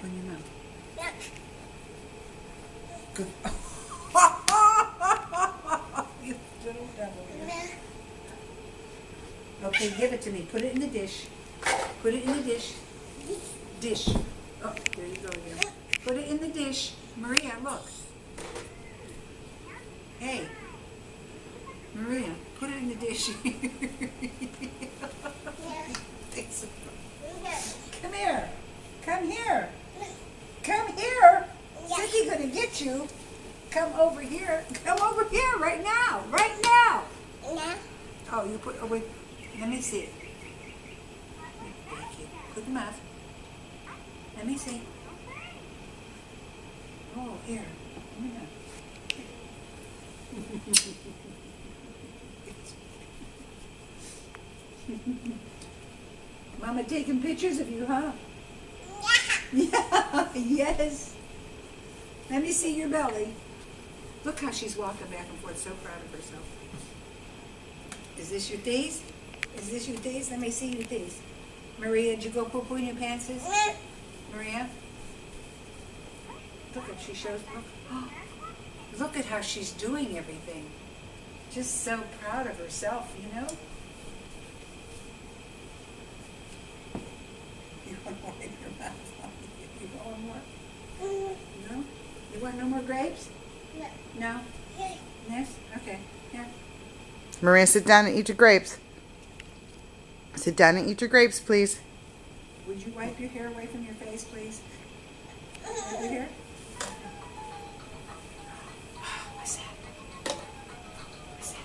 Open your mouth. Good. You little devil. Okay, give it to me. Put it in the dish. Put it in the dish. Dish. Oh, there you go again. Put it in the dish. Maria, look. Hey. Maria, put it in the dish. Come here. Come here. Come here. Cindy's gonna get you. Come over here. Come over here right now. Right now. Oh, you put. Oh wait. Let me see it. Thank you. Put the mouth. Let me see. Oh, here. Mama taking pictures of you, huh? Yeah. Yes. Let me see your belly. Look how she's walking back and forth, so proud of herself. Is this your teeth? Is this your teeth? Let me see your teeth. Maria, did you go poo-poo in your pants? Maria? Look at, she shows, look. Look at how she's doing everything. Just so proud of herself, you know? You want to wipe your mouth on me? You want more? No? You want no more grapes? No? Yes? Okay. Here. Maria, sit down and eat your grapes. Sit down and eat your grapes, please. Would you wipe your hair away from your face, please? Over here. What's that? What's that?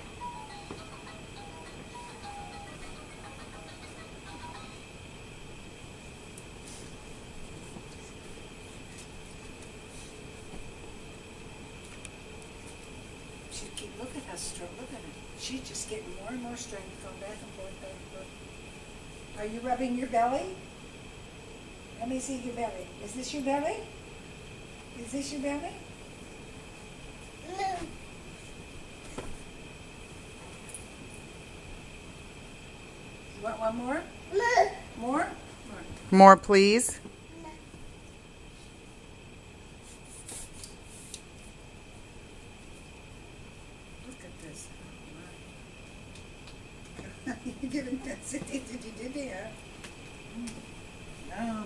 Look at how strong. Look at her. She's just getting more and more strength, going back and forth, back and forth. Are you rubbing your belly? Let me see your belly. Is this your belly? Is this your belly? You want one more? More? More, please. Look at this. You didn't. Did you do that? No.